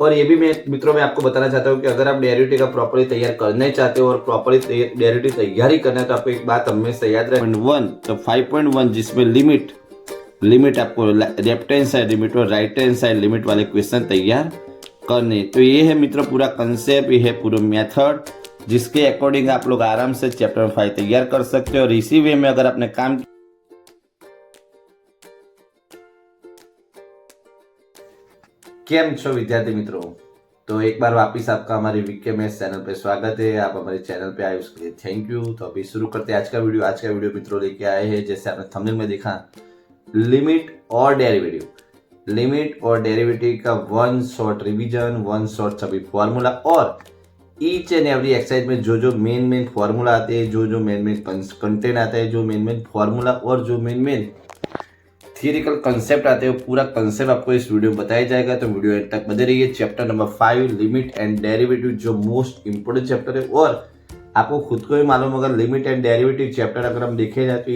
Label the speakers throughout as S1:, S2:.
S1: और ये भी मैं आपको बताना चाहता हूँ कि अगर आप डेरिवेटिव का प्रॉपर्ली तैयार करना चाहते हो और प्रॉपर्ली डेरिवेटिव तैयारी करना है तो आपको एक बात हमेशा याद रहे 1 तो 5.1 जिसमें लिमिट आपको लेफ्ट हैंड साइड लिमिट और राइट हैंड साइड लिमिट वाले क्वेश्चन तैयार करने। तो ये है मित्रों पूरा कंसेप्ट, ये है पूरा मेथड जिसके अकॉर्डिंग आप लोग आराम से चैप्टर 5 तैयार कर सकते हो। और इसी वे में अगर आपने काम केम छो विद्यार्थी मित्रों, तो एक बार वापिस आपका हमारे वीके मैथ्स चैनल पे स्वागत है। आप हमारे चैनल पे आए उसके लिए थैंक यू। तो अभी शुरू करते हैं आज का वीडियो मित्रों लेके आए हैं, जैसे आपने थंबनेल में देखा, लिमिट और डेरिवेटिव का one short revision, one short सभी फॉर्मूला और ईच एंड एवरी एक्सरसाइज में जो मेन फॉर्मूला आते हैं, जो मेन कंटेंट आता है, जो मेन फॉर्मूला और जो मेन थियरिकल कंसेप्ट आते हैं, पूरा कंसेप्ट आपको इस वीडियो में बताया जाएगा। तो वीडियो एंड तक बने रहिए। Chapter number 5 limit and derivative जो मोस्ट इंपोर्टेंट चैप्टर है, और आपको खुद को ही मालूम होगा लिमिट एंड डेरिवेटिव चैप्टर अगर हम देखे जाए तो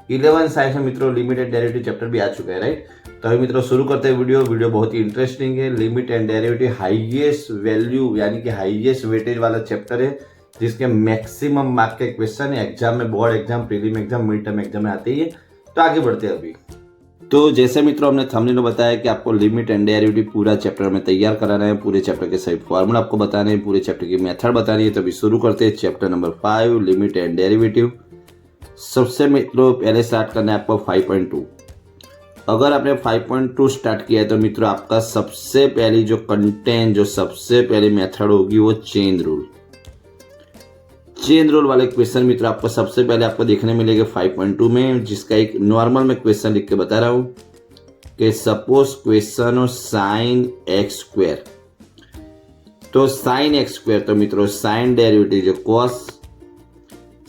S1: 11 साइंस में मित्रों लिमिट एंड डेरिवेटिव चैप्टर भी आ चुका है, राइट। तो अभी मित्रों शुरू करते हैं वीडियो बहुत ही इंटरेस्टिंग है। Limit and derivative highest value यानी कि हाईएस्ट वेटेज वाला चैप्टर है, जिसके मैक्सिमम मार्क के क्वेश्चन है एग्जाम में, board exam, prelim exam, mid term exam में आते ही है। तो आगे बढ़ते हैं अभी। तो जैसे मित्रों हमने थंबनेल में बताया कि आपको लिमिट एंड डेरिवेटिव पूरा चैप्टर में तैयार कराना है, पूरे चैप्टर के सही फॉर्मूला आपको बताने हैं, पूरे चैप्टर की मेथड बतानी है। तो अभी शुरू करते हैं chapter number 5 limit and derivative. सबसे मित्रों पहले स्टार्ट करना है आपको 5.2। अगर आपने 5.2 स्टार्ट किया है तो मित्रों आपका सबसे पहली जो कंटेंट, जो सबसे पहली मेथड होगी वो चेन रूल वाले क्वेश्चन मित्रों आपको सबसे पहले आपको देखने मिलेगा 5.2 में, जिसका एक नॉर्मल में क्वेश्चन लिख के बता रहा हूं कि सपोज क्वेश्चन हो साइन एक्स स्क्वायर। तो साइन एक्स स्क्वायर, तो मित्रों साइन डेरिवेटिव जो कॉस,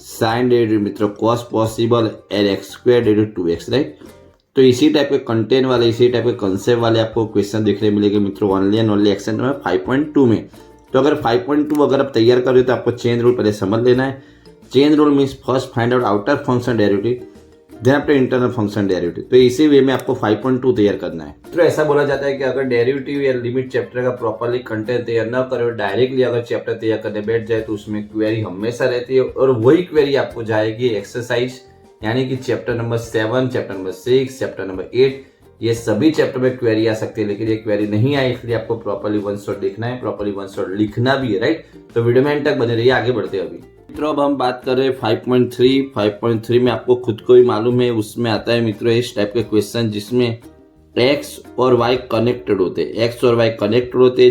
S1: साइन डेरिवेटिव मित्रों cos possible and x square derivative 2x, right. तो इसी टाइप के कंटेंट वाले, इसी टाइप के कंसेप्ट वाले आपको क्वेश्चन देखने मिलेंगे मित्रों ओनली एंड ओनली एक्शन में 5.2 में। तो अगर 5.2 अगर आप तैयार कर रहे हो तो आपको चेन रूल पहले समझ लेना है। Chain rule means first find out outer function derivative, then after internal function derivative. तो इसी वे में आपको 5.2 तैयार करना है। तो ऐसा बोला जाता है कि अगर डेरिवेटिव या लिमिट चैप्टर का प्रॉपर्ली कंटेंट तैयार न करो, डायरेक्टली अगर चैप्टर तैयार करने बैठ जाए तो उसमें क्वेरी हमेशा रहती है, और वही क्वेरी आपको जाएगी एक्सरसाइज यानी कि chapter number 7, chapter number 6, chapter number 8, ये सभी चैप्टर में क्वेरी आ सकती है। लेकिन ये क्वेरी नहीं आई, इसलिए आपको प्रॉपर्ली वन शॉट देखना है, प्रॉपर्ली वन शॉट लिखना भी है, राइट। तो वीडियो में एंड तक बने रहिए, आगे बढ़ते हैं अभी। मित्रों अब हम बात कर रहे हैं 5.3 में आपको खुद को ही मालूम है, उसमें आता है मित्रों इस टाइप के क्वेश्चन जिसमें एक्स और वाई कनेक्टेड होते हैं।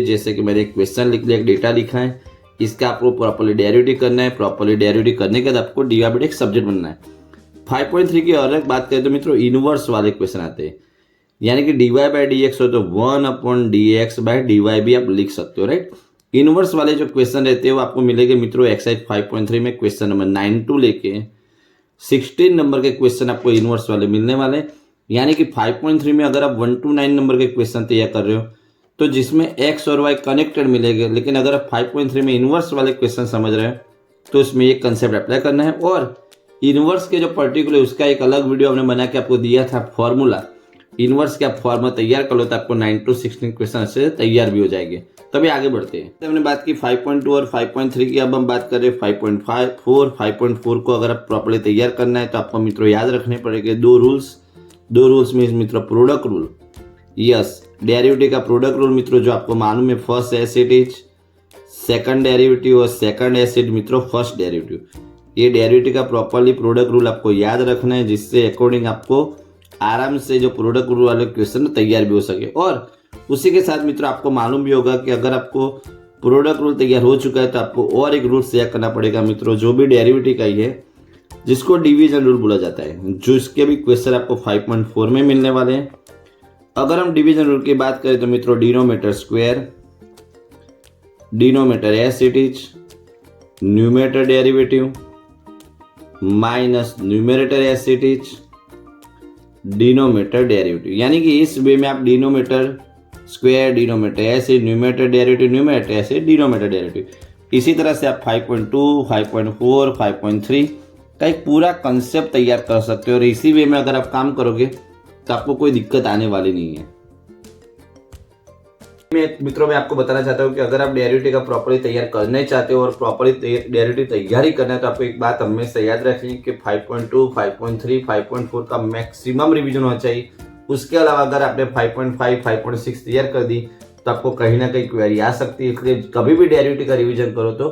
S1: जैसे कि मैंने एक क्वेश्चन लिख लिया, एक डेटा लिखा है, इसका आपको प्रॉपर्ली डेरिवेटिव करना है। प्रॉपर्ली डेरिवेटिव करने के बाद आपको डी सब्जेक्ट बनना है। 5.3 की और एक बात करें तो मित्रों इनवर्स वाले क्वेश्चन आते हैं, यानी कि dy/dx हो तो 1/dx/dy भी आप लिख सकते हो, राइट। इनवर्स वाले जो क्वेश्चन रहते हैं वो आपको मिलेंगे मित्रों एक्सरसाइज 5.3 में क्वेश्चन नंबर 9 to लेके 16 नंबर के क्वेश्चन आपको इनवर्स वाले मिलने वाले। यानी कि 5.3 में अगर आप 1 to 9 नंबर के क्वेश्चन तैयार कर रहे हो तो जिसमें एक्स और वाई कनेक्टेड मिलेंगे, लेकिन अगर आप 5.3 में इनवर्स वाले क्वेश्चन समझ रहे हो तो उसमें ये कंसेप्ट अप्लाई करना है। और इनवर्स के जो पर्टिकुलर उसका एक अलग वीडियो हमने बना के आपको दिया था फॉर्मूला, इनवर्स का फॉर्मूला तैयार कर लो तो आपको 9 to 16 क्वेश्चन अच्छे तैयार भी हो जाएंगे। तभी आगे बढ़ते हैं। तो हमने बात की 5.2 और 5.3 की, अब हम बात कर रहे हैं 5.4 को अगर आप प्रॉपर्ली तैयार करना है तो आपको मित्रों याद रखने पड़ेंगे दो रूल्स मीन्स मित्रों प्रोडक्ट रूल, यस डेरिवेटिव का प्रोडक्ट रूल मित्रों जो आपको मालूम है, first acid is second derivative और सेकंड एसिड मित्रों फर्स्ट डेरिवेटिव। ये डेरिवेटिव का प्रॉपर्ली प्रोडक्ट रूल आपको याद रखना है, जिससे अकॉर्डिंग आपको आराम से जो प्रोडक्ट रूल वाले क्वेश्चन तैयार भी हो सके। और उसी के साथ मित्रों आपको मालूम भी होगा कि अगर आपको प्रोडक्ट रूल तैयार हो चुका है तो आपको और एक रूल शेयर करना पड़ेगा मित्रों, जो भी डेरिवेटिव का ही है, जिसको डिवीजन रूल बोला जाता है, जो इसके भी क्वेश्चन आपको 5.4 में मिलने वाले हैं। अगर हम डिवीजन रूल की बात करें तो मित्रों denominator square, denominator S it is, numerator derivative minus numerator S it is, denominator derivative. यानी कि इस वे में आप denominator square, denominator acid, numerator derivative, numerator acid, denominator derivative, इसी तरह से आप 5.2, 5.4, 5.3 का एक पूरा कंसेप्ट तैयार कर सकते हो। और इसी वे में अगर आप काम करोगे तो आपको कोई दिक्कत आने वाली नहीं है। मित्रों मैं आपको बताना चाहता हूँ कि अगर आप डेरिवेटिव का प्रॉपर्ली तैयार करने चाहते हो और प्रॉपर्ली डेरिवेटिव तैयारी करना है तो आपको एक बात हमेशा याद रखनी है कि 5.2, 5.3, 5.4 का मैक्सिमम रिवीजन होना चाहिए। उसके अलावा अगर आपने 5.5, 5.6 तैयार कर दी तो आपको कहीं ना कहीं क्वेरी आ सकती है, इसलिए कभी भी डेरिवेटिव का रिवीजन करो तो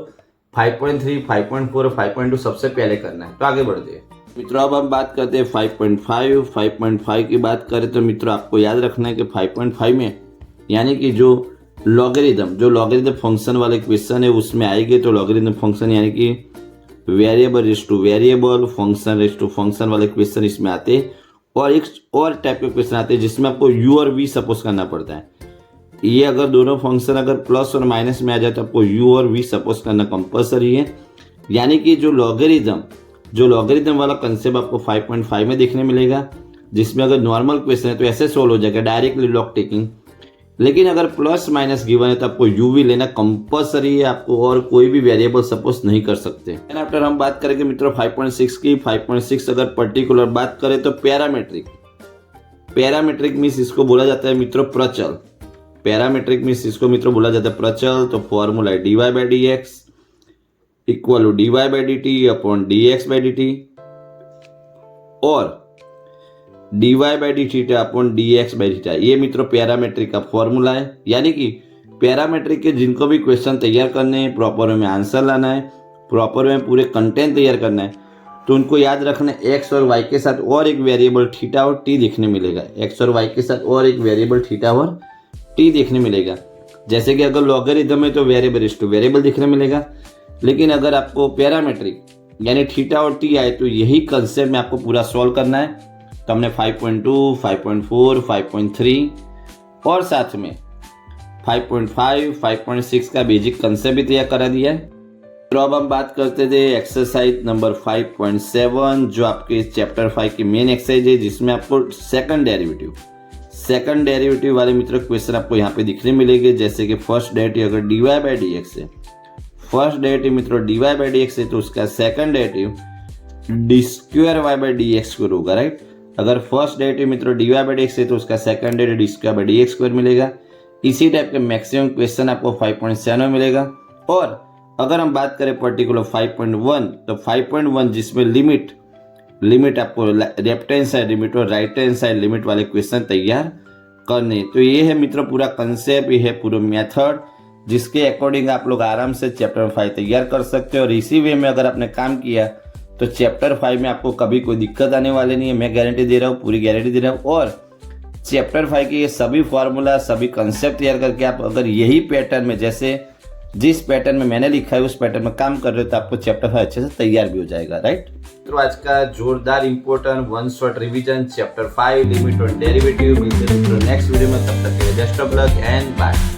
S1: 5.3, 5.4, 5.2 सबसे पहले करना है। तो आगे बढ़ते हैं मित्रों, अब हम बात करते हैं 5.5। 5.5 की बात करें तो मित्रों आपको याद रखना है कि 5.5 में यानी कि जो लॉगरिथम फंक्शन वाले क्वेश्चन है उसमें आएंगे तो लॉगरिथम फंक्शन यानी कि variable raise to variable, function raise to function वाले क्वेश्चन इसमें आते हैं। और एक और टाइप के क्वेश्चन आते हैं जिसमें आपको यू और वी सपोज करना पड़ता है। ये अगर दोनों फंक्शन अगर प्लस और माइनस में आ जाए तो आपको यू और वी सपोज करना कंपलसरी है। यानी कि जो लॉगरिथम वाला कंसेप्ट आपको 5.5 में देखने मिलेगा, जिसमें अगर नॉर्मल क्वेश्चन है तो ऐसे सोल्व हो जाएगा डायरेक्टली लॉग टेकिंग। लेकिन अगर प्लस माइनस गिवन है तो आपको यू वी लेना कंपलसरी है, आपको और कोई भी वेरिएबल सपोज नहीं कर सकते। एंड आफ्टर हम बात करेंगे मित्रों 5.6 की। 5.6 अगर पर्टिकुलर बात करें तो पैरामेट्रिक मीन्स इसको बोला जाता है मित्रों प्रचल। पैरामेट्रिक मीन्स इसको मित्रों बोला जाता है प्रचल। तो फॉर्मूला है dy by D X equal to dy by D T upon dx by D T और dy by D theta upon dx by theta. ये मित्रों पैरामेट्रिक का फॉर्मूला है। यानी कि पैरामेट्रिक के जिनको भी क्वेश्चन तैयार करने हैं, प्रॉपर वे में आंसर लाना है, प्रॉपर वे में पूरे कंटेंट तैयार करना है, तो उनको याद रखना है x और y के साथ और एक वेरिएबल थीटा और t देखने मिलेगा। x और y के साथ और एक वेरिएबल थीटा और t देखने मिलेगा। जैसे कि अगर लॉगरिथम है तो वेरिएबल रेस टू वेरिएबल देखने मिलेगा। लेकिन अगर आपको पैरामेट्रिक यानी थीटा और t आए तो यही कंसेप्ट में आपको पूरा सॉल्व करना है। तो हमने 5.2, 5.4, 5.3 और साथ में 5.5, 5.6 का बेसिक कंसेप्ट भी तैयार करा दिया है। तो अब हम बात करते थे एक्सरसाइज नंबर 5.7 जो आपके चैप्टर 5 की मेन एक्सरसाइज है, जिसमें आपको सेकंड डेरिवेटिव वाले मित्रों क्वेश्चन आपको यहाँ पे दिखने मिलेंगे। जैसे कि फर्स्ट डेरिवेटिव अगर dy बाई डी एक्स है, फर्स्ट डेरिवेटिव मित्रों dy बाई डी एक्स है तो उसका second derivative D square Y by D X square होगा, राइट। अगर फर्स्ट डेरिवेटिव मित्रों dy बाई डी एक्स है तो उसका second derivative D square by D X square मिलेगा। इसी टाइप के मैक्सिमम क्वेश्चन आपको 5.7 में मिलेगा। और अगर हम बात करें पर्टिकुलर 5.1 तो 5.1 जिसमें लिमिट आपको लेफ्ट हैंड साइड लिमिट और राइट हैंड साइड लिमिट वाले क्वेश्चन तैयार करने। तो ये है मित्रों पूरा कंसेप्ट, ये है पूरा मेथड जिसके अकॉर्डिंग आप लोग आराम से चैप्टर 5 तैयार कर सकते हो। और इसी वे में अगर आपने काम किया तो चैप्टर 5 में आपको कभी कोई दिक्कत आने वाली नहीं है, मैं गारंटी दे रहा हूँ, पूरी गारंटी दे रहा हूँ। और चैप्टर 5 के ये सभी फॉर्मूला सभी कंसेप्ट तैयार करके आप अगर यही पैटर्न में जैसे जिस पैटर्न में मैंने लिखा है उस पैटर्न में काम कर रहे हो तो आपको चैप्टर 5 अच्छे से तैयार भी हो जाएगा, राइट। तो आज का जोरदार important one shot revision chapter 5 limit और डेरिवेटिव मिलते हैं नेक्स्ट वीडियो में। तब तक के लिए best of luck and bye.